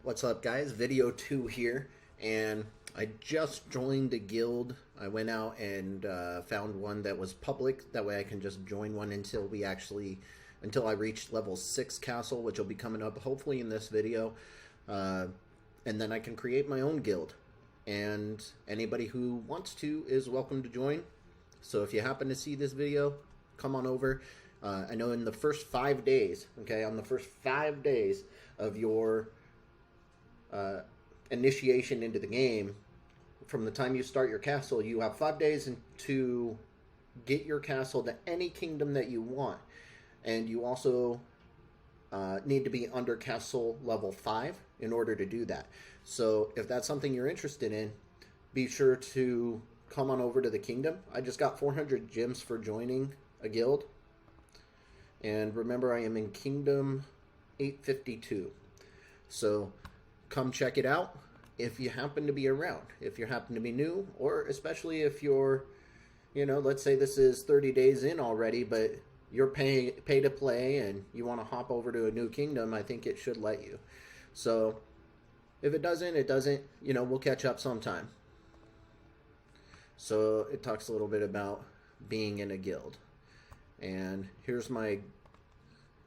What's up, guys? Video 2 here, and I just joined a guild. I went out and found one that was public. That way I can just join one until I reach level 6 castle, which will be coming up hopefully in this video. And then I can create my own guild. And anybody who wants to is welcome to join. So if you happen to see this video, come on over. I know in the first 5 days, okay, on the first 5 days of your initiation into the game, from the time you start your castle, you have 5 days to get your castle to any kingdom that you want. And you also need to be under castle level 5 in order to do that. So if that's something you're interested in, be sure to come on over to the kingdom. I just got 400 gems for joining a guild. And remember, I am in Kingdom 852. So come check it out if you happen to be around, if you happen to be new, or especially if you're, let's say this is 30 days in already, but you're pay to play and you want to hop over to a new kingdom. I think it should let you. So if it doesn't, it doesn't. We'll catch up sometime. So it talks a little bit about being in a guild. And here's my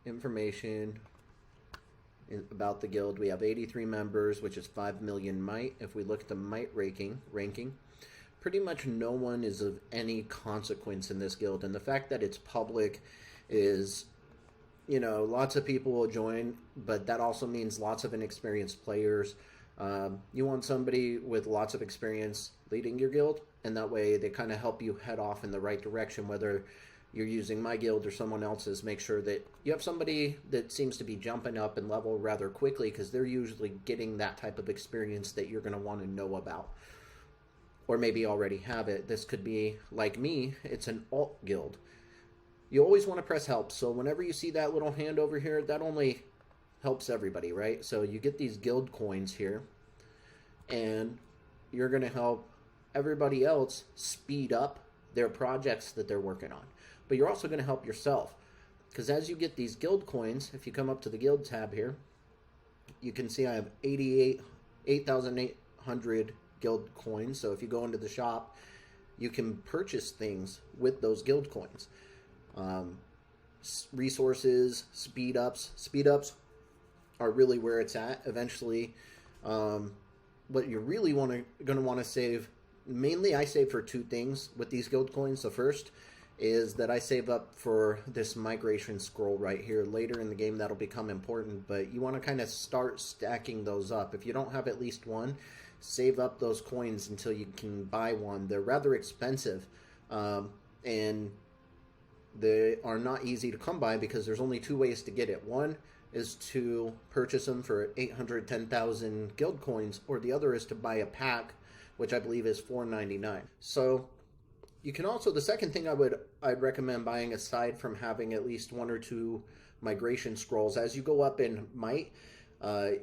information about the guild. We have 83 members, which is 5 million might. If we look at the might ranking, pretty much no one is of any consequence in this guild. And the fact that it's public is, lots of people will join, but that also means lots of inexperienced players. You want somebody with lots of experience leading your guild, and that way they kind of help you head off in the right direction, whether you're using my guild or someone else's. Make sure that you have somebody that seems to be jumping up in level rather quickly, because they're usually getting that type of experience that you're going to want to know about, or maybe already have it. This could be like me. It's an alt guild. You always want to press help, so whenever you see that little hand over here, that only helps everybody, right? So you get these guild coins here, and you're going to help everybody else speed up their projects that they're working on. But you're also going to help yourself, because as you get these guild coins, if you come up to the guild tab here, you can see I have 8,800 guild coins. So if you go into the shop, you can purchase things with those guild coins. Resources, speed ups are really where it's at. Eventually, what you're really going to want to save, mainly I save for two things with these guild coins. The first is that I save up for this migration scroll right here. Later in the game that'll become important, but you want to kind of start stacking those up. If you don't have at least one, save up those coins until you can buy one. They're rather expensive, and they are not easy to come by, because there's only two ways to get it. One is to purchase them for 810,000 guild coins, or the other is to buy a pack, which I believe is $4.99. So you can also, the second thing I'd recommend buying, aside from having at least one or two migration scrolls, as you go up in might,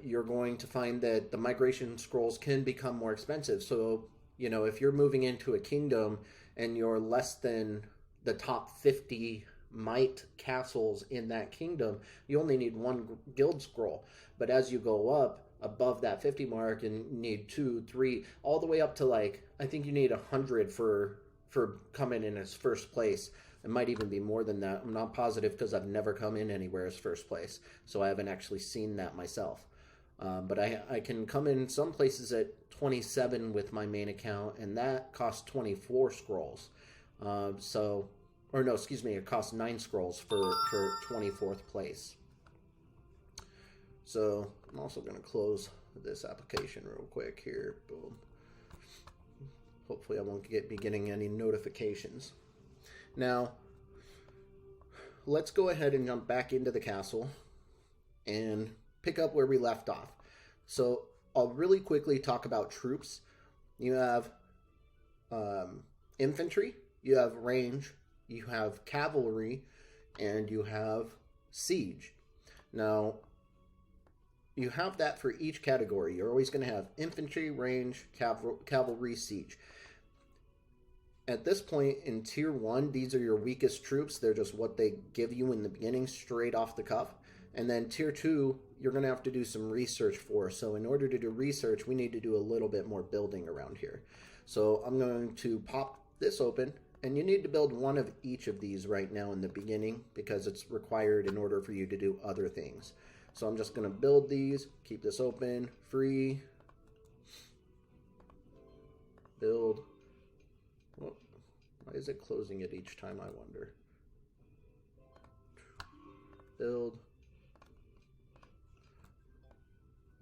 you're going to find that the migration scrolls can become more expensive. So, if you're moving into a kingdom and you're less than the top 50 might castles in that kingdom, you only need one guild scroll. But as you go up above that 50 mark, and need 2, 3, all the way up to, I think you need 100 for coming in as first place. It might even be more than that. I'm not positive, because I've never come in anywhere as first place, so I haven't actually seen that myself. But I can come in some places at 27 with my main account, and that costs 24 scrolls. It costs 9 scrolls for 24th place. So I'm also going to close this application real quick here. Boom. Hopefully I won't be getting any notifications. Now, let's go ahead and jump back into the castle and pick up where we left off. So I'll really quickly talk about troops. You have infantry, you have range, you have cavalry, and you have siege. Now, you have that for each category. You're always going to have infantry, range, cavalry, siege. At this point in Tier 1, these are your weakest troops. They're just what they give you in the beginning, straight off the cuff. And then tier 2, you're going to have to do some research for. So in order to do research, we need to do a little bit more building around here. So I'm going to pop this open, and you need to build one of each of these right now in the beginning because it's required in order for you to do other things. So I'm just going to build these, keep this open, free, build. Well, why is it closing it each time, I wonder? Build.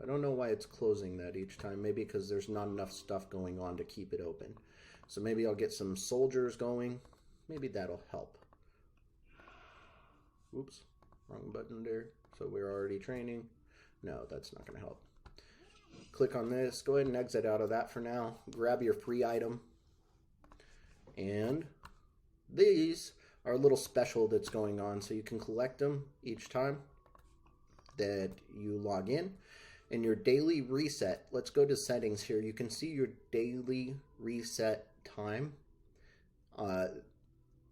I don't know why it's closing that each time. Maybe because there's not enough stuff going on to keep it open. So maybe I'll get some soldiers going. Maybe that'll help. Oops, wrong button there. So we're already training. No, that's not going to help. Click on this. Go ahead and exit out of that for now. Grab your free item. And these are a little special that's going on. So you can collect them each time that you log in. And your daily reset, let's go to settings here. You can see your daily reset time.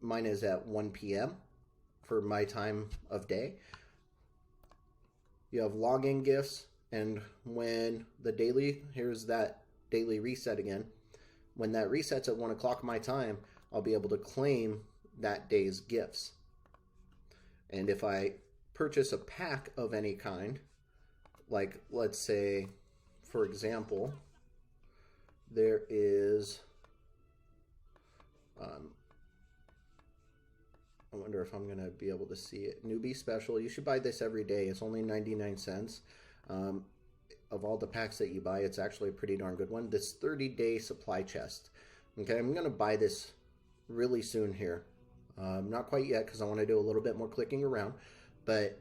Mine is at 1 p.m. for my time of day. You have login gifts, and when the daily, here's that daily reset again. When that resets at 1 o'clock my time, I'll be able to claim that day's gifts. And if I purchase a pack of any kind, like let's say, for example, there is, I wonder if I'm going to be able to see it. Newbie special. You should buy this every day. It's only 99 cents. Of all the packs that you buy, it's actually a pretty darn good one. This 30-day supply chest. Okay, I'm going to buy this really soon here. Not quite yet because I want to do a little bit more clicking around. But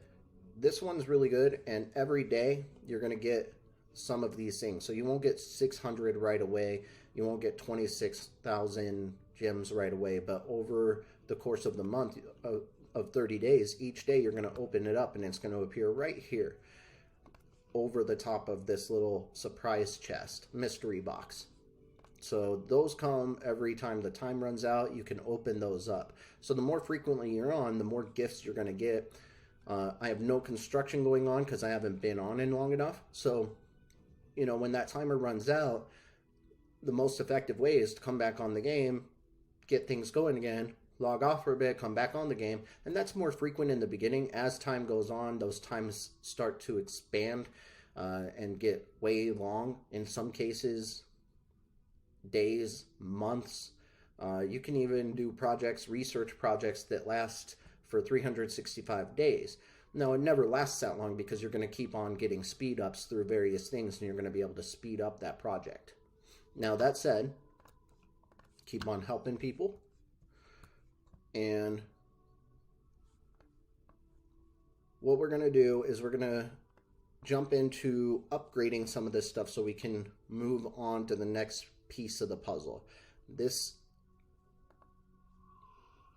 this one's really good, and every day you're going to get some of these things. So you won't get 600 right away. You won't get 26,000 gems right away, but over the course of the month of 30 days, each day you're going to open it up and it's going to appear right here over the top of this little surprise chest, mystery box. So those come every time the time runs out. You can open those up. So the more frequently you're on, the more gifts you're going to get. I have no construction going on because I haven't been on in long enough. So, you know, when that timer runs out, the most effective way is to come back on the game, get things going again, log off for a bit, come back on the game. And that's more frequent in the beginning. As time goes on, those times start to expand and get way long. In some cases, days, months. You can even do projects, research projects that last for 365 days. Now, it never lasts that long because you're going to keep on getting speed ups through various things, and you're going to be able to speed up that project. Now, that said, keep on helping people. And what we're going to do is we're going to jump into upgrading some of this stuff so we can move on to the next piece of the puzzle. This,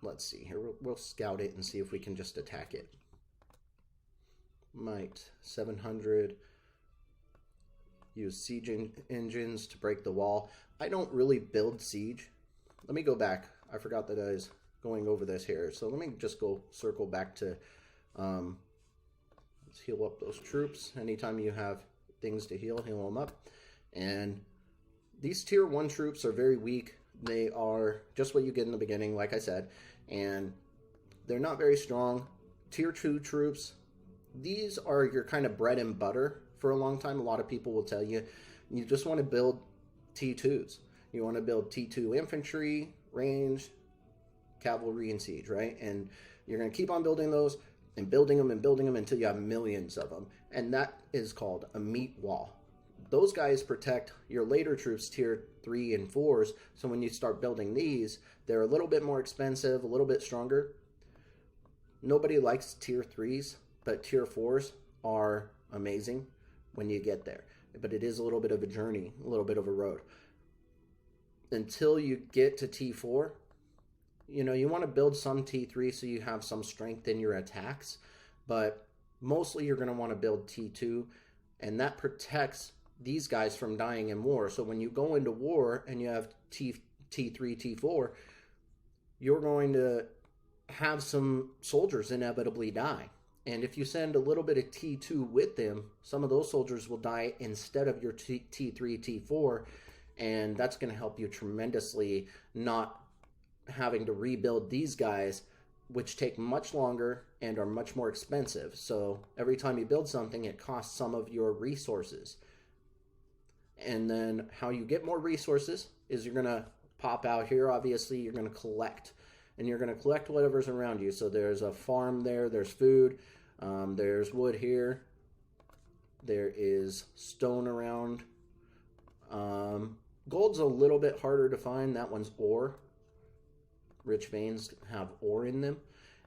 let's see here, we'll scout it and see if we can just attack it. Might 700. Use siege engines to break the wall. I don't really build siege. Let me go back. I forgot that I was going over this here. So let me just go circle back to let's heal up those troops. Anytime you have things to heal them up. And these tier 1 troops are very weak. They are just what you get in the beginning, like I said. And they're not very strong. Tier 2 troops, these are your kind of bread and butter for a long time. A lot of people will tell you, you just want to build T2s. You want to build T2 infantry, range, cavalry, and siege, right? And you're going to keep on building those and building them until you have millions of them. And that is called a meat wall. Those guys protect your later troops, tier 3 and 4s. So when you start building these, they're a little bit more expensive, a little bit stronger. Nobody likes tier 3s, but tier 4s are amazing when you get there. But it is a little bit of a journey, a little bit of a road. Until you get to T4, you know, you want to build some T3 so you have some strength in your attacks. But mostly you're going to want to build T2, and that protects these guys from dying in war. So when you go into war and you have T3, T4, you're going to have some soldiers inevitably die. And if you send a little bit of T2 with them, some of those soldiers will die instead of your T3, T4, and that's going to help you tremendously, not having to rebuild these guys, which take much longer and are much more expensive. So every time you build something, it costs some of your resources. And then how you get more resources is you're going to pop out here. Obviously, you're going to collect. And you're going to collect whatever's around you. So there's a farm there. There's food. There's wood here. There is stone around. Gold's a little bit harder to find. That one's ore. Rich veins have ore in them.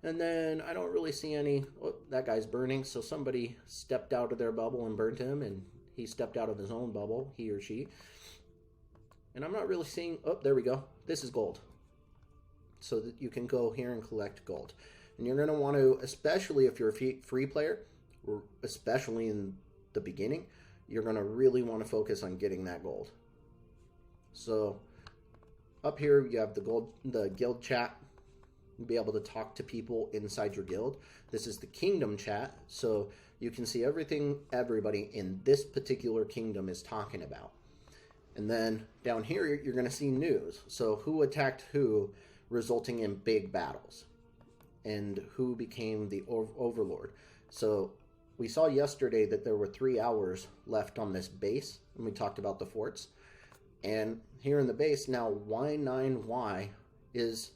And then I don't really see any. Oh, that guy's burning. So somebody stepped out of their bubble and burnt him. And he stepped out of his own bubble, he or she. And I'm not really seeing. Oh, there we go. This is gold. So that you can go here and collect gold. And you're going to want to, especially if you're a free player, or especially in the beginning, you're going to really want to focus on getting that gold. So up here you have the guild chat. You'll be able to talk to people inside your guild. This is the kingdom chat, so you can see everything everybody in this particular kingdom is talking about. And then down here you're going to see news. So who attacked who, resulting in big battles, and who became the overlord. So we saw yesterday that there were 3 hours left on this base, and we talked about the forts. And here in the base now, Y9Y is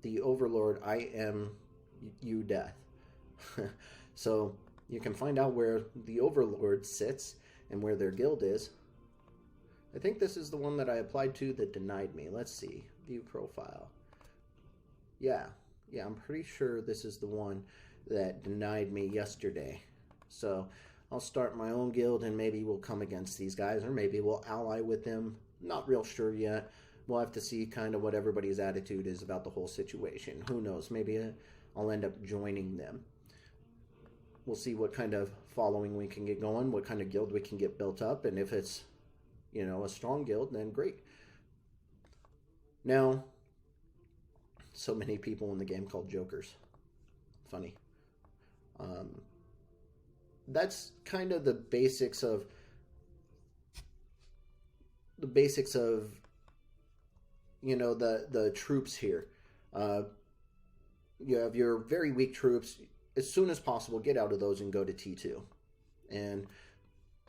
the overlord. I am you, death. So you can find out where the overlord sits and where their guild is. I think this is the one that I applied to that denied me. Let's see. View profile. Yeah, I'm pretty sure this is the one that denied me yesterday. So I'll start my own guild and maybe we'll come against these guys, or maybe we'll ally with them. Not real sure yet. We'll have to see kind of what everybody's attitude is about the whole situation. Who knows? Maybe I'll end up joining them. We'll see what kind of following we can get going, what kind of guild we can get built up, and if it's, you know, a strong guild, then great. Now, so many people in the game called jokers. Funny. That's kind of the basics of you know, the troops here. You have your very weak troops. As soon as possible, get out of those and go to T2. And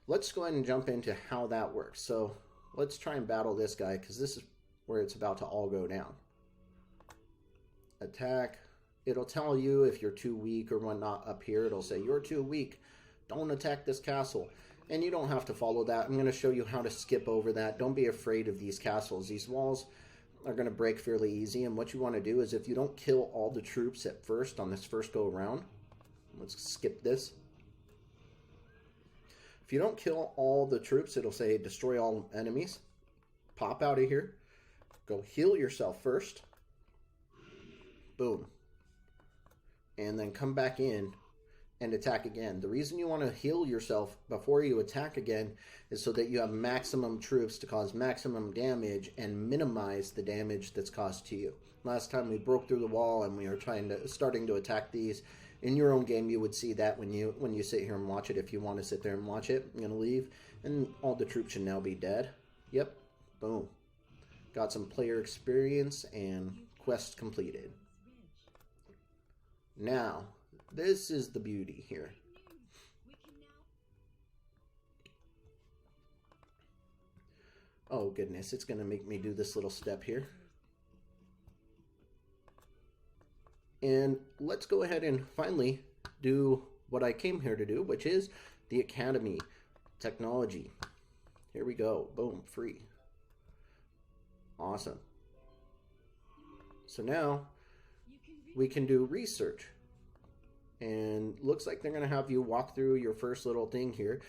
let's go ahead and jump into how that works. So let's try and battle this guy, because this is where it's about to all go down. Attack. It'll tell you if you're too weak or whatnot up here. It'll say, you're too weak. Don't attack this castle. And you don't have to follow that. I'm going to show you how to skip over that. Don't be afraid of these castles. These walls are going to break fairly easy. And what you want to do is, if you don't kill all the troops at first on this first go around, let's skip this. If you don't kill all the troops, it'll say destroy all enemies. Pop out of here. Go heal yourself first. Boom. And then come back in and attack again. The reason you want to heal yourself before you attack again is so that you have maximum troops to cause maximum damage and minimize the damage that's caused to you. Last time we broke through the wall and we were starting to attack these. In your own game, you would see that when you sit here and watch it. If you want to sit there and watch it, I'm going to leave. And all the troops should now be dead. Yep. Boom. Got some player experience and quest completed. Now, this is the beauty here. Oh goodness, it's going to make me do this little step here. And let's go ahead and finally do what I came here to do, which is the Academy Technology. Here we go. Boom, free. Awesome. So now we can do research. And looks like they're going to have you walk through your first little thing here.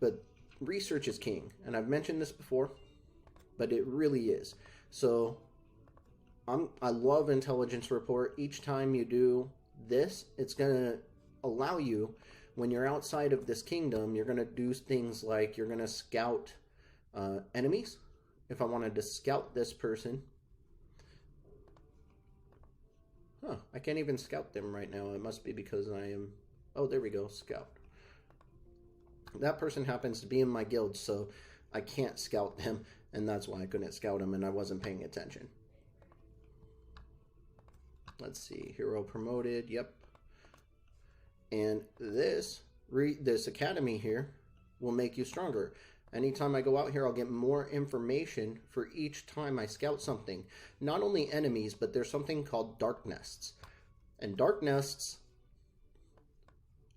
But research is king. And I've mentioned this before, but it really is. So I love intelligence report. Each time you do this, it's going to allow you, when you're outside of this kingdom, you're going to do things like you're going to scout enemies. If I wanted to scout this person, Huh, I can't even scout them right now. It must be because I am... Oh, there we go, scout. That person happens to be in my guild, so I can't scout them, and that's why I couldn't scout them, and I wasn't paying attention. Let's see, hero promoted, yep. And this academy here will make you stronger. Anytime I go out here, I'll get more information for each time I scout something. Not only enemies, but there's something called dark nests. And dark nests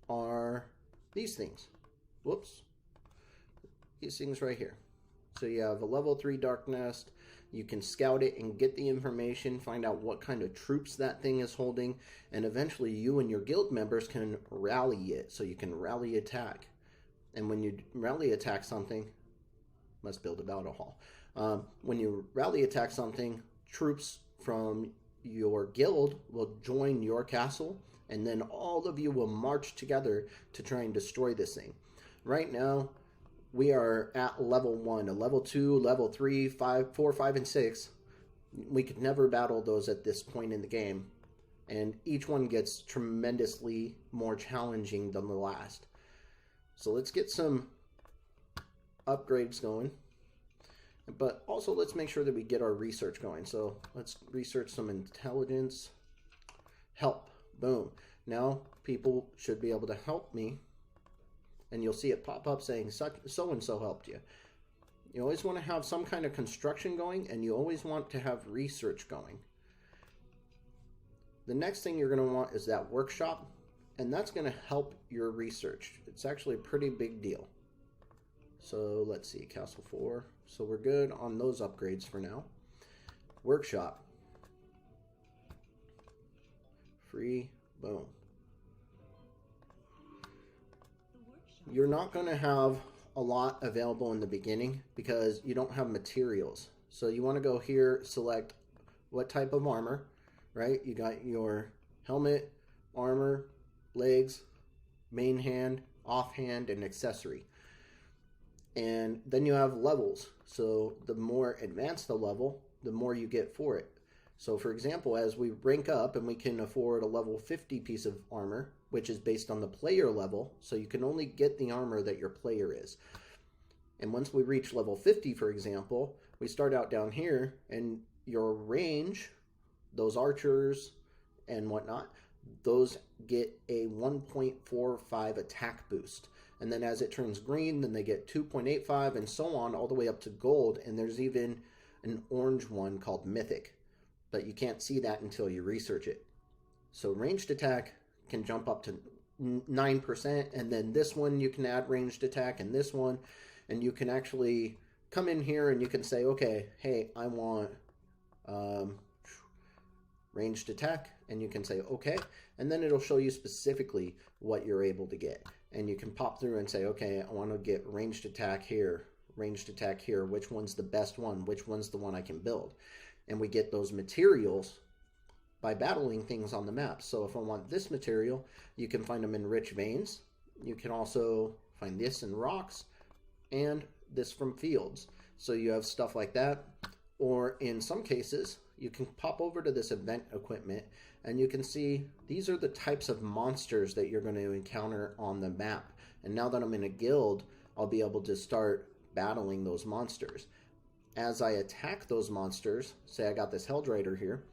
are these things. Whoops. These things right here. So you have a level 3 dark nest. You can scout it and get the information, find out what kind of troops that thing is holding, and eventually you and your guild members can rally it. So you can rally attack. And when you rally attack something, must build a battle hall. When you rally attack something, troops from your guild will join your castle, and then all of you will march together to try and destroy this thing. Right now, we are at level 1, a level 2, level 3, 5, 4, 5, and 6. We could never battle those at this point in the game, and each one gets tremendously more challenging than the last. So let's get some upgrades going, but also let's make sure that we get our research going. So let's research some intelligence. Help. Boom. Now people should be able to help me, and you'll see it pop up saying so-and-so helped you. You always want to have some kind of construction going, and you always want to have research going. The next thing you're going to want is that workshop. And that's going to help your research. It's actually a pretty big deal. So let's see, Castle 4. So we're good on those upgrades for now. Workshop. Free. Boom. You're not going to have a lot available in the beginning because you don't have materials. So you want to go here, select what type of armor, right? You got your helmet, armor, legs, main hand, offhand, and accessory. And then you have levels. So the more advanced the level, the more you get for it. So for example, as we rank up and we can afford a level 50 piece of armor, which is based on the player level, so you can only get the armor that your player is. And once we reach level 50, for example, we start out down here, and your range, those archers and whatnot, those get a 1.45 attack boost. And then as it turns green, then they get 2.85 and so on all the way up to gold. And there's even an orange one called Mythic. But you can't see that until you research it. So ranged attack can jump up to 9%. And then this one you can add ranged attack, and this one. And you can actually come in here and you can say, okay, hey, I want ranged attack. And you can say, okay. And then it'll show you specifically what you're able to get. And you can pop through and say, okay, I want to get ranged attack here, ranged attack here. Which one's the best one? Which one's the one I can build? And we get those materials by battling things on the map. So if I want this material, you can find them in rich veins. You can also find this in rocks and this from fields. So you have stuff like that. Or in some cases, you can pop over to this event equipment and you can see these are the types of monsters that you're going to encounter on the map. And now that I'm in a guild, I'll be able to start battling those monsters. As I attack those monsters, say I got this Helldrider here,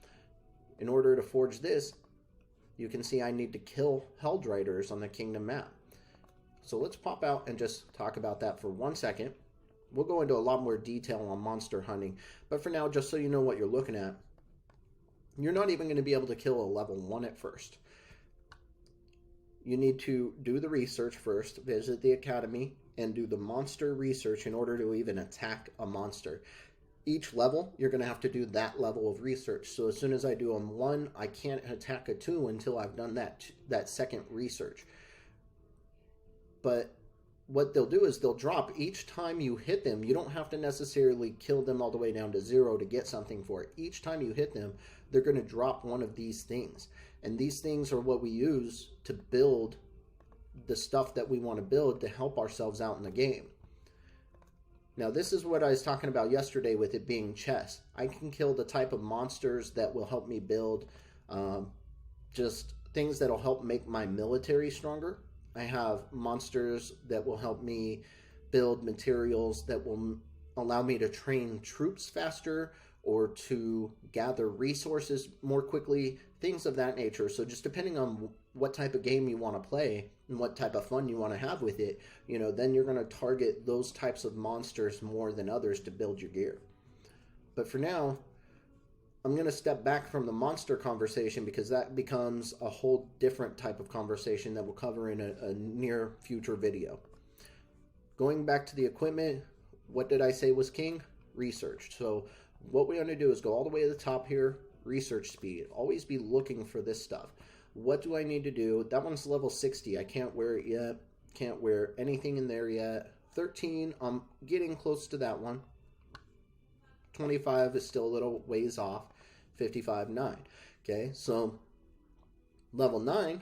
in order to forge this, you can see I need to kill Helldriders on the Kingdom map. So let's pop out and just talk about that for 1 second. We'll go into a lot more detail on monster hunting, but for now, just so you know what you're looking at, you're not even going to be able to kill a level 1 at first. You need to do the research first, visit the academy, and do the monster research in order to even attack a monster. Each level, you're going to have to do that level of research. So as soon as I do a 1, I can't attack a 2 until I've done that second research. But what they'll do is they'll drop each time you hit them. You don't have to necessarily kill them all the way down to 0 to get something for it. Each time you hit them, they're going to drop one of these things. And these things are what we use to build the stuff that we want to build to help ourselves out in the game. Now, this is what I was talking about yesterday with it being chess. I can kill the type of monsters that will help me build just things that'll help make my military stronger. I have monsters that will help me build materials that will allow me to train troops faster or to gather resources more quickly, things of that nature. So just depending on what type of game you want to play and what type of fun you want to have with it, then you're going to target those types of monsters more than others to build your gear. But for now, I'm going to step back from the monster conversation because that becomes a whole different type of conversation that we'll cover in a near future video. Going back to the equipment, what did I say was king? Research. So what we want to do is go all the way to the top here, research speed. Always be looking for this stuff. What do I need to do? That one's level 60. I can't wear it yet. Can't wear anything in there yet. 13, I'm getting close to that one. 25 is still a little ways off. 55, 9. Okay, so level 9,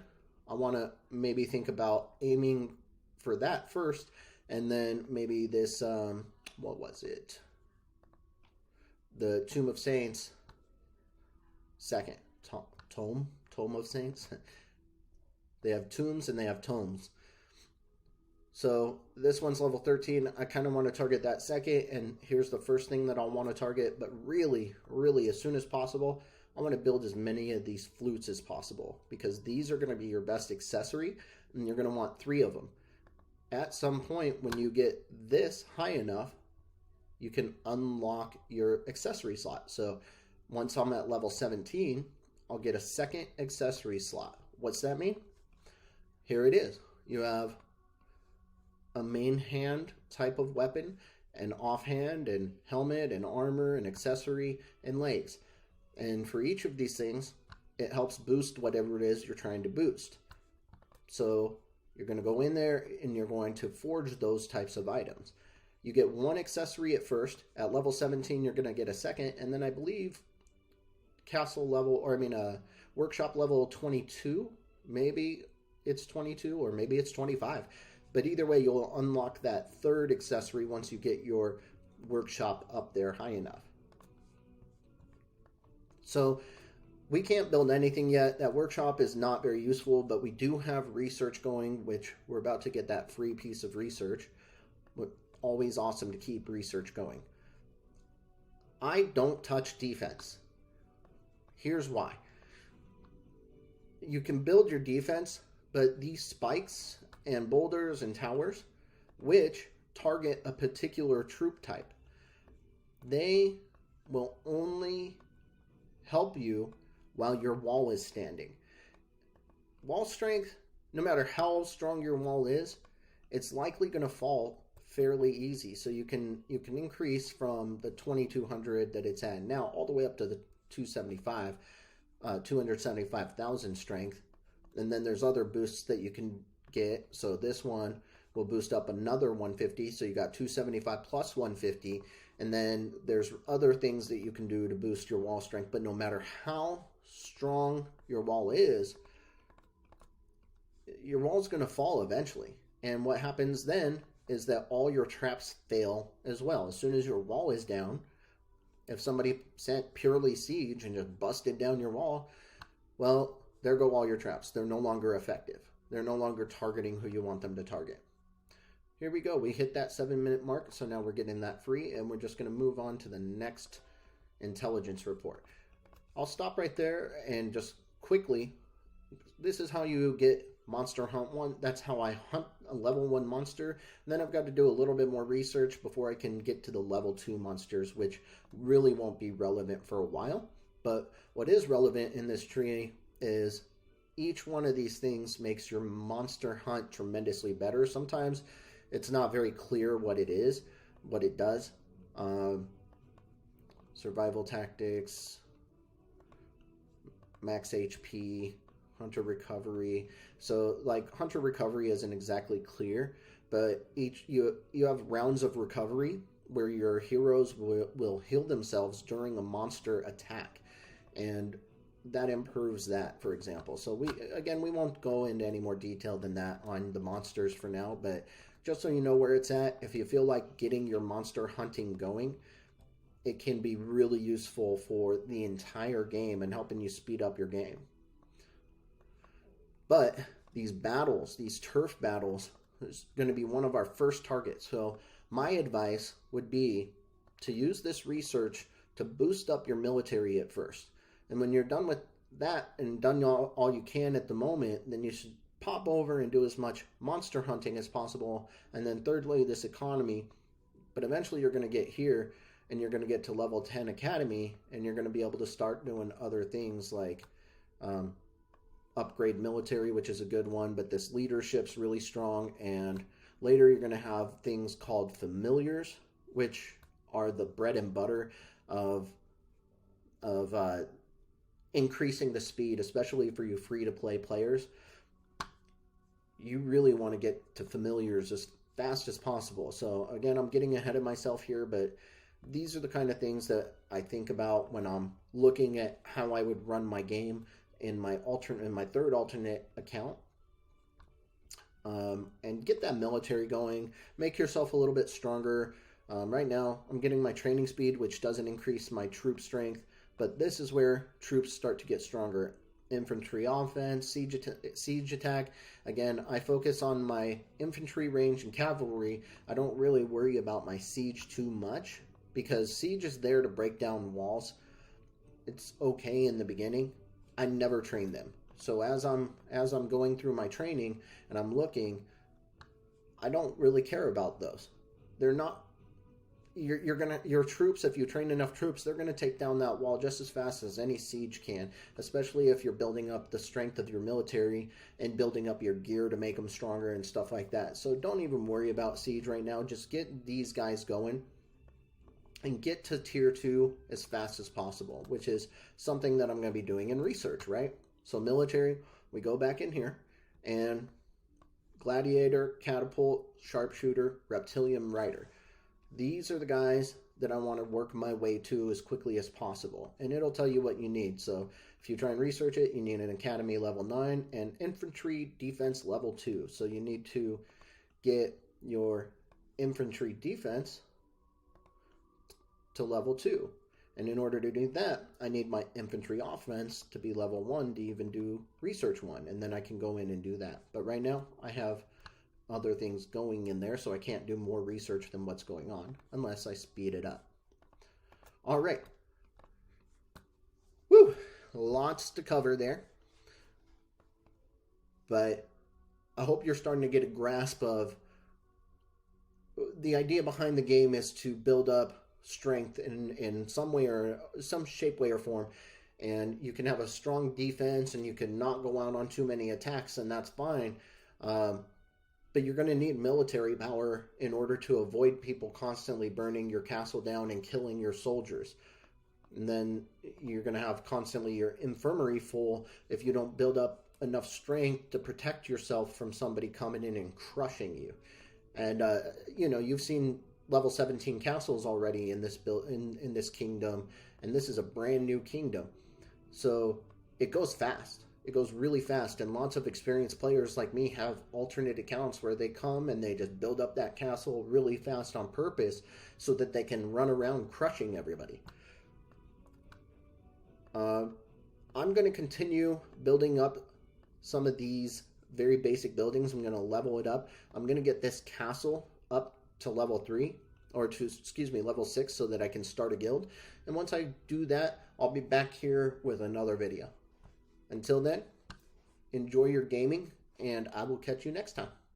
I want to maybe think about aiming for that first, and then maybe this, what was it? The Tomb of Saints, second. Tome of Saints. They have tombs and they have tomes. So this one's level 13. I kind of want to target that second, and here's the first thing that I'll want to target. But really, as soon as possible, I want to build as many of these flutes as possible because these are going to be your best accessory, and you're going to want 3 of them. At some point, when you get this high enough, you can unlock your accessory slot. So once I'm at level 17, I'll get a second accessory slot. What's that mean? Here it is. You have a main hand type of weapon, an offhand, and helmet, and armor, and accessory, and legs. And for each of these things, it helps boost whatever it is you're trying to boost. So you're going to go in there and you're going to forge those types of items. You get 1 accessory at first. At level 17, you're going to get a second, and then I believe workshop level 22, maybe it's 22 or maybe it's 25. But either way, you'll unlock that 3rd accessory once you get your workshop up there high enough. So we can't build anything yet. That workshop is not very useful, but we do have research going, which we're about to get that free piece of research. Always awesome to keep research going. I don't touch defense. Here's why. You can build your defense, but these spikes and boulders and towers, which target a particular troop type, they will only help you while your wall is standing. Wall strength, no matter how strong your wall is, it's likely going to fall fairly easy. So you can increase from the 2200 that it's at now all the way up to the 275,000 strength. And then there's other boosts that you can get. So this one will boost up another 150. So you got 275 plus 150. And then there's other things that you can do to boost your wall strength. But no matter how strong your wall is, your wall's going to fall eventually. And what happens then is that all your traps fail as well. As soon as your wall is down, if somebody sent purely siege and just busted down your wall, well, there go all your traps. They're no longer effective. They're no longer targeting who you want them to target. Here we go. We hit that 7-minute mark, so now we're getting that free, and we're just going to move on to the next intelligence report. I'll stop right there and just quickly, this is how you get Monster Hunt 1. That's how I hunt a level 1 monster. And then I've got to do a little bit more research before I can get to the level 2 monsters, which really won't be relevant for a while. But what is relevant in this tree is each one of these things makes your monster hunt tremendously better. Sometimes it's not very clear what it is, what it does. Survival tactics, max HP, hunter recovery. So like hunter recovery isn't exactly clear, but you have rounds of recovery where your heroes will heal themselves during a monster attack, and that improves that, for example. So we won't go into any more detail than that on the monsters for now, but just so you know where it's at, if you feel like getting your monster hunting going, it can be really useful for the entire game and helping you speed up your game. But these battles, these turf battles, is going to be one of our first targets. So my advice would be to use this research to boost up your military at first. And when you're done with that and done all you can at the moment, then you should pop over and do as much monster hunting as possible. And then thirdly, this economy. But eventually you're going to get here and you're going to get to level 10 academy, and you're going to be able to start doing other things like upgrade military, which is a good one, but this leadership's really strong. And later you're going to have things called familiars, which are the bread and butter of increasing the speed, especially for you free-to-play players. You really want to get to familiars as fast as possible. So again, I'm getting ahead of myself here, but these are the kind of things that I think about when I'm looking at how I would run my game in my third alternate account. And get that military going. Make yourself a little bit stronger. Right now, I'm getting my training speed, which doesn't increase my troop strength, but this is where troops start to get stronger. Infantry offense, siege attack. Again, I focus on my infantry, range, and cavalry. I don't really worry about my siege too much, because siege is there to break down walls. It's okay in the beginning. I never train them. So as I'm going through my training and I'm looking, I don't really care about those. They're not. Your troops, if you train enough troops, they're gonna take down that wall just as fast as any siege can, especially if you're building up the strength of your military and building up your gear to make them stronger and stuff like that. So don't even worry about siege right now. Just get these guys going and get to tier 2 as fast as possible, which is something that I'm going to be doing in research, right? So military, we go back in here, and gladiator, catapult, sharpshooter, reptilian rider. These are the guys that I want to work my way to as quickly as possible. And it'll tell you what you need. So if you try and research it, you need an academy level 9 and infantry defense level 2. So you need to get your infantry defense to level 2. And in order to do that, I need my infantry offense to be level 1 to even do research 1. And then I can go in and do that. But right now, I have other things going in there, so I can't do more research than what's going on unless I speed it up. All right. Woo! Lots to cover there. But I hope you're starting to get a grasp of the idea behind the game is to build up strength in some way or some shape, way, or form. And you can have a strong defense and you can not go out on too many attacks, and that's fine. But you're going to need military power in order to avoid people constantly burning your castle down and killing your soldiers. And then you're going to have constantly your infirmary full if you don't build up enough strength to protect yourself from somebody coming in and crushing you. And, you've seen level 17 castles already in this in this kingdom, and this is a brand new kingdom. So it goes fast. It goes really fast, and lots of experienced players like me have alternate accounts where they come and they just build up that castle really fast on purpose so that they can run around crushing everybody. I'm going to continue building up some of these very basic buildings. I'm going to level it up. I'm going to get this castle up to level 3, or to, level 6, so that I can start a guild. And once I do that, I'll be back here with another video. Until then, enjoy your gaming, and I will catch you next time.